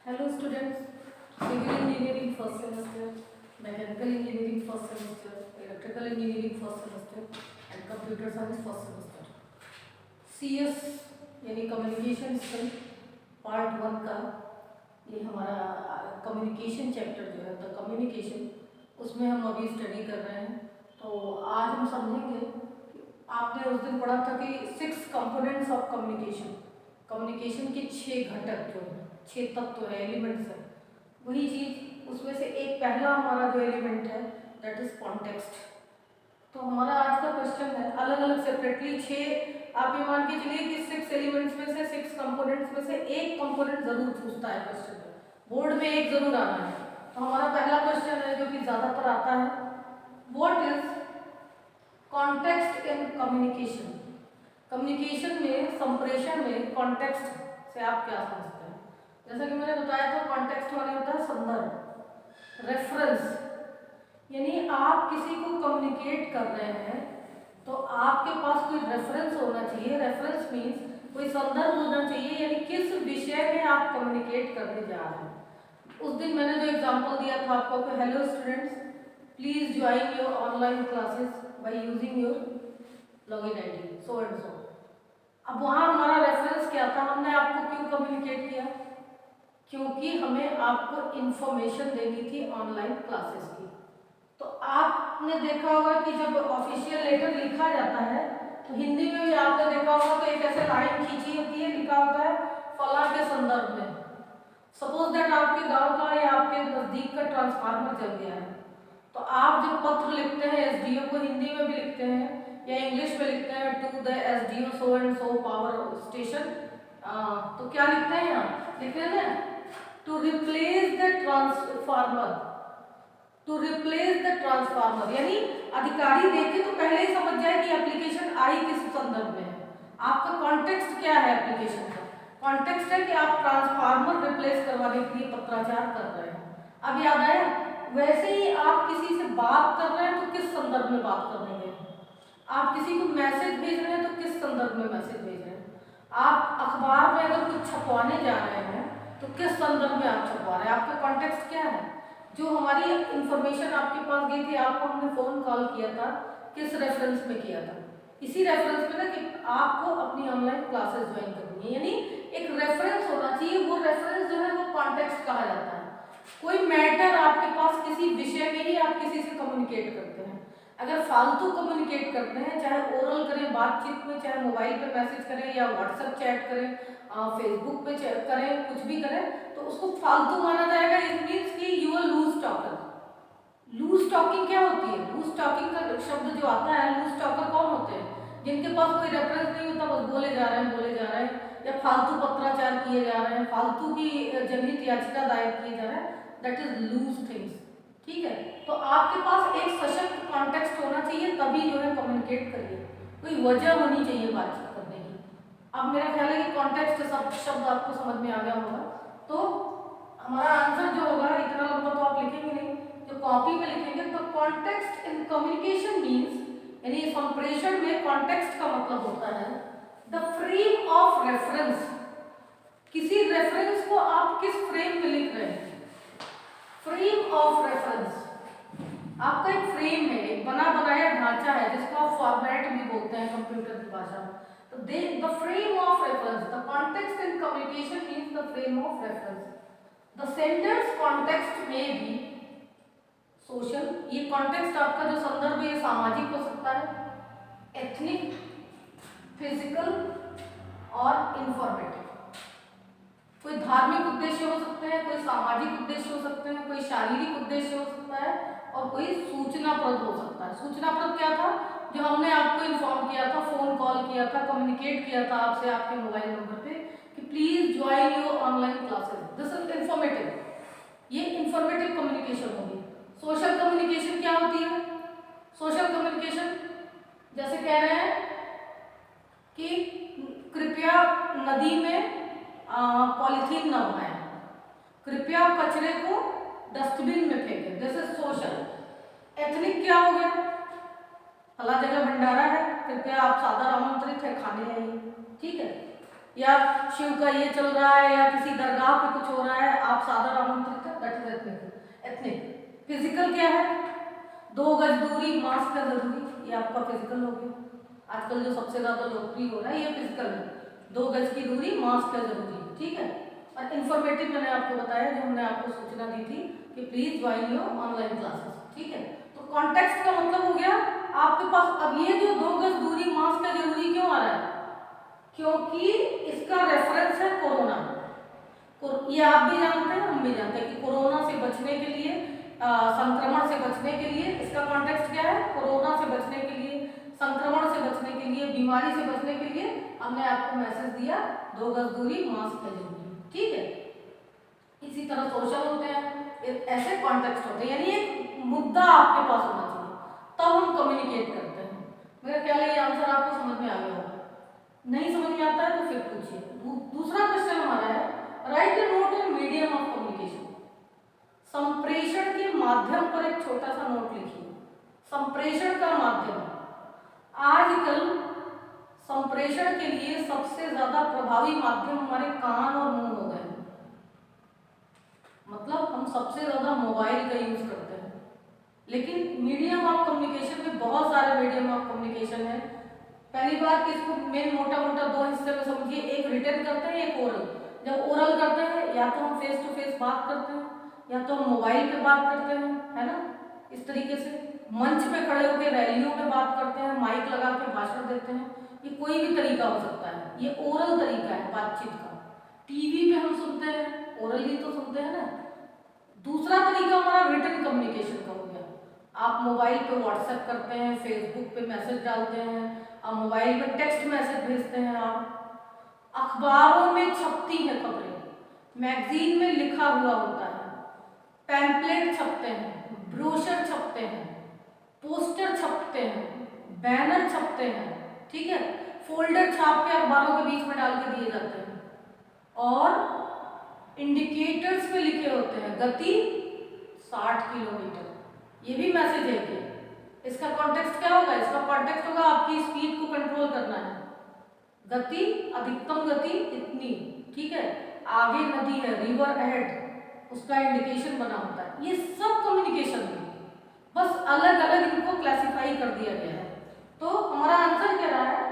Hello students, civil engineering first semester, mechanical engineering first semester, electrical engineering first semester and computer science first semester. CS यानी communication skill part 1 का ये हमारा communication chapter जो है the communication, उसमें हम अभी स्टडी कर रहे हैं। तो आज हम समझेंगे, आपने उस दिन पढ़ा था कि 6 कंपोनेंट्स ऑफ कम्युनिकेशन, कम्युनिकेशन के 6 घटक जो है, 6 तत्व है, एलिमेंट्स है। वही चीज़ उसमें से एक पहला हमारा जो एलिमेंट है दैट इज कॉन्टेक्स्ट। तो हमारा आज का क्वेश्चन है अलग अलग सेपरेटली 6, आप ये मान के चलिए कि 6 एलिमेंट्स में से 6 कंपोनेंट्स में से एक कंपोनेंट जरूर पूछता है क्वेश्चन में, बोर्ड में एक जरूर आना है। तो हमारा पहला क्वेश्चन है जो कि ज्यादातर आता है, what is context in communication. Communication में, संप्रेषण में कॉन्टेक्स्ट से आप क्या समझते हैं? जैसा कि मैंने बताया था, कॉन्टेक्स्ट माने होता है संदर्भ, रेफरेंस। यानी आप किसी को कम्युनिकेट कर रहे हैं तो आपके पास कोई रेफरेंस होना चाहिए। रेफरेंस मीन्स कोई संदर्भ होना चाहिए, यानी किस विषय में आप कम्युनिकेट करने जा रहे हैं। उस दिन मैंने जो एग्जांपल दिया था आपको कि hello students, please join your online classes by using your login ID so and सो। अब वहां हमारा रेफरेंस क्या था? हमने आपको क्यों कम्युनिकेट किया? क्योंकि हमें आपको इंफॉर्मेशन देनी थी ऑनलाइन क्लासेस की। तो आपने देखा होगा कि जब ऑफिशियल लेटर लिखा जाता है तो हिंदी में भी आपने देखा होगा तो एक ऐसे लाइन खींची होती है, लिखा होता है फला के संदर्भ में। सपोज दैट आपके गांव का या आपके नजदीक का ट्रांसफार्मर जल गया है, तो आप जब पत्र लिखते हैं एसडीओ को, हिंदी में भी लिखते हैं या इंग्लिश में लिखते हैं, to the SDO so and so power station, तो क्या लिखते हैं? यहाँ लिख रहे हैं to replace the transformer, to replace the transformer. यानी अधिकारी देखे तो पहले ही समझ जाए कि एप्लीकेशन आई किस संदर्भ में है। आपका कॉन्टेक्स्ट क्या है एप्लीकेशन का? कॉन्टेक्स्ट है कि आप ट्रांसफार्मर रिप्लेस करवाने के लिए पत्राचार कर रहे हैं। अब याद आया? वैसे ही आप किसी से बात कर रहे हैं तो किस संदर्भ में बात कर रहे हैं? आप किसी को मैसेज भेज रहे हैं तो किस संदर्भ में मैसेज भेज रहे हैं? आप अखबार में अगर कुछ छपवाने जा रहे हैं तो किस संदर्भ में आप छपवा रहे हैं? आपका कॉन्टेक्स्ट क्या है? जो हमारी इंफॉर्मेशन आपके पास गई थी, आपको हमने फोन कॉल किया था, किस रेफरेंस में किया था? इसी रेफरेंस में ना कि आपको अपनी ऑनलाइन क्लासेस ज्वाइन करनी है। यानी एक रेफरेंस होना चाहिए, वो रेफरेंस जो है वो कॉन्टेक्स्ट कहा जाता है। कोई मैटर आपके पास, किसी विषय में ही आप किसी से कम्युनिकेट करते हैं। अगर फालतू कम्युनिकेट करते हैं, चाहे ओरल करें बातचीत में, चाहे मोबाइल पे मैसेज करें या व्हाट्सएप चैट करें, फेसबुक पे करें, कुछ भी करें, तो उसको फालतू माना जाएगा। इट मीन्स कि you are loose talker. Loose talking क्या होती है? लूज टॉकिंग का शब्द जो आता है, लूज टॉकर कौन होते हैं? जिनके पास कोई रेफरेंस नहीं होता, बस बोले जा रहे हैं, बोले जा रहे हैं, या फालतू पत्राचार किए जा रहे हैं, फालतू की जनहित याचिका दायर किए जा रहे हैं, दैट इज लूज थिंग्स। ठीक है, तो आपके पास एक सशक्त कॉन्टेक्स्ट होना चाहिए, तभी जो है कम्युनिकेट करिए, कोई वजह होनी चाहिए बातचीत करने की। अब मेरा ख्याल है कि कॉन्टेक्स्ट शब्द आपको समझ में आ गया होगा। तो हमारा आंसर जो होगा, इतना लंबा तो आप लिखेंगे नहीं, जो कॉपी में लिखेंगे, तो कॉन्टेक्स्ट इन कम्युनिकेशन मीन्स, यानी संप्रेषण में कॉन्टेक्स्ट का मतलब होता है द फ्रेम ऑफ रेफरेंस। किसी रेफरेंस को आप किस फ्रेम में लिख रहे हैं? फ्रेम ऑफ रेफरेंस आपका एक फ्रेम है, एक बना बनाया ढांचा है, जिसको आप फॉर्मेट भी बोलते हैं कंप्यूटर की भाषा में। तो the frame of reference, the context in communication means the frame of reference. The Sanders context में भी सोशल, ये कॉन्टेक्स्ट आपका जो संदर्भ है ये सामाजिक हो सकता है, एथनिक, फिजिकल और इंफॉर्मेटिव। कोई धार्मिक उद्देश्य हो सकते हैं, कोई सामाजिक उद्देश्य हो सकते हैं, कोई शारीरिक उद्देश्य हो सकता है, और कोई सूचनाप्रद हो सकता है। सूचनाप्रद क्या था? जो हमने आपको इन्फॉर्म किया था, फोन कॉल किया था, कम्युनिकेट किया था आपसे आपके मोबाइल नंबर पे कि please join your online classes, this is informative. ये इंफॉर्मेटिव कम्युनिकेशन होगी। सोशल कम्युनिकेशन क्या होती है? सोशल कम्युनिकेशन जैसे कह रहे हैं कि कृपया नदी में पॉलिथीन न उड़ाएं, कृपया कचरे को डस्टबिन में फेंकें, दिस इज सोशल। एथनिक क्या हो गया? फला जगह भंडारा है, कृपया आप सादर आमंत्रित है, खाने आइए। ठीक है, या शिव का ये चल रहा है या किसी दरगाह पे कुछ हो रहा है, आप सादर आमंत्रित है, that is ethnic. Ethnic. Physical क्या है? 2 गज दूरी, मास्क है जरूरी, ये आपका फिजिकल हो गया। आजकल जो सबसे ज्यादा लोकप्रिय हो रहा है ये फिजिकल है, 2 गज की दूरी, मास्क है जरूरी, ठीक है। और इन्फॉर्मेटिव मैंने आपको बताया, जो हमने आपको सूचना दी थी कि please join your online classes, ठीक है। तो कॉन्टेक्स्ट का मतलब हो गया आपके पास। अब ये जो 2 गज दूरी, मास्क है जरूरी क्यों आ रहा है? क्योंकि इसका रेफरेंस है कोरोना। ये आप भी जानते हैं, हम भी जानते हैं कि कोरोना से बचने के लिए, संक्रमण से बचने के लिए, इसका कॉन्टेक्स्ट क्या है? कोरोना से बचने के लिए, संक्रमण से बचने के लिए, बीमारी से बचने के लिए हमने आपको मैसेज दिया 2 गज दूरी, मास्क है जरूरी, ठीक है। इसी तरह सोशल होते हैं, ऐसे कॉन्टेक्स्ट होते हैं, यानी एक मुद्दा आपके पास होना चाहिए, तब हम कम्युनिकेट करते हैं। मेरा ख्याल है ये आंसर आपको समझ में आ गया होगा। नहीं समझ में आता है तो फिर पूछिए। दूसरा क्वेश्चन हमारा है, right the note in medium of communication. संप्रेषण के माध्यम पर एक छोटा सा नोट लिखिए। संप्रेषण का माध्यम, आजकल संप्रेषण के लिए सबसे ज्यादा प्रभावी माध्यम हमारे कान और मुंह हो गए हैं। मतलब हम सबसे ज्यादा मोबाइल का यूज करते हैं, लेकिन मीडियम ऑफ कम्युनिकेशन में बहुत सारे मीडियम ऑफ कम्युनिकेशन है। पहली बात कि इसको मेन मोटा मोटा 2 हिस्से में समझिए, एक रिटन करते हैं, एक ओरल। जब ओरल करते हैं या तो हम फेस टू फेस बात करते हैं, या तो हम मोबाइल पे बात करते हैं, है ना, इस तरीके से। मंच पे खड़े होकर रैलियों में बात करते हैं, माइक लगा के भाषण देते हैं, ये कोई भी तरीका हो सकता है, ये ओरल तरीका है बातचीत का। टीवी पे हम सुनते हैं, ओरल ही तो सुनते हैं ना। दूसरा तरीका हमारा रिटन कम्युनिकेशन का हो गया। आप मोबाइल पे व्हाट्सएप करते हैं, फेसबुक पे मैसेज डालते हैं, आप मोबाइल पे टेक्स्ट मैसेज भेजते हैं, आप अखबारों में छपती है खबरें, मैगजीन में लिखा हुआ होता है, पैम्पलेट छपते हैं, ब्रोशर छपते हैं, पोस्टर छपते हैं, बैनर छपते हैं, ठीक है, फोल्डर छाप के अखबारों के बीच में डाल के दिए जाते हैं, और इंडिकेटर्स पे लिखे होते हैं गति 60 किलोमीटर, ये भी मैसेज है कि इसका कॉन्टेक्स्ट क्या होगा? इसका कॉन्टेक्स्ट होगा आपकी स्पीड को कंट्रोल करना है, गति, अधिकतम गति इतनी, ठीक है, आगे नदी है, रिवर अहेड, उसका इंडिकेशन बना होता है। ये सब कम्युनिकेशन है, बस अलग अलग इनको क्लासिफाई कर दिया गया है। तो हमारा आंसर क्या रहा है?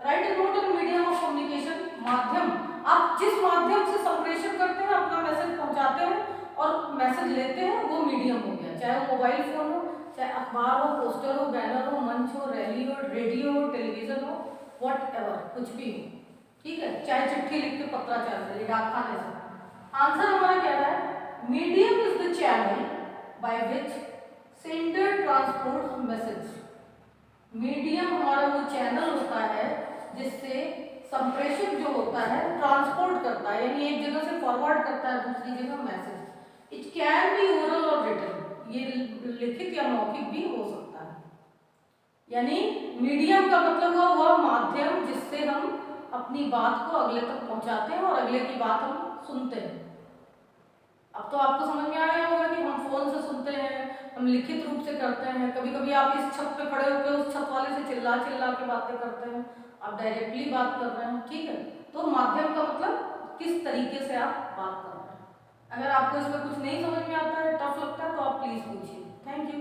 Right a note in medium of communication. माध्यम, आप जिस माध्यम से संप्रेषण करते हैं, अपना मैसेज पहुंचाते हैं और मैसेज लेते हैं, वो मीडियम हो गया, चाहे वो मोबाइल फोन हो, चाहे अखबार हो, पोस्टर हो, बैनर हो, मंच हो, रैली हो, रेडियो हो, टेलीविजन हो, व्हाटएवर, कुछ भी हो, ठीक है, चाहे चिट्ठी लिख के पत्राचार से, डाक खाने से। आंसर हमारा क्या है? Medium is the channel by which sender transport message. Medium हमारा वो चैनल होता है जिससे संप्रेषक जो होता है ट्रांसपोर्ट करता है, यानी एक जगह से फॉरवर्ड करता है दूसरी जगह message. It can be oral और रिटन, ये लिखित या मौखिक भी हो सकता है। यानी मीडियम का मतलब हुआ वह माध्यम जिससे हम अपनी बात को अगले तक पहुंचाते हैं और अगले की बात हम सुनते हैं। अब तो आपको समझ में आया होगा कि हम फोन से सुनते हैं, हम लिखित रूप से करते हैं, कभी कभी आप इस छत पे खड़े होकर उस छत वाले से चिल्ला चिल्ला के बातें करते हैं, आप डायरेक्टली बात कर रहे हैं, ठीक है। तो माध्यम का मतलब किस तरीके से आप बात कर रहे हैं। अगर आपको इसमें कुछ नहीं समझ में आता है, टफ लगता है, तो आप प्लीज पूछिए। Thank you.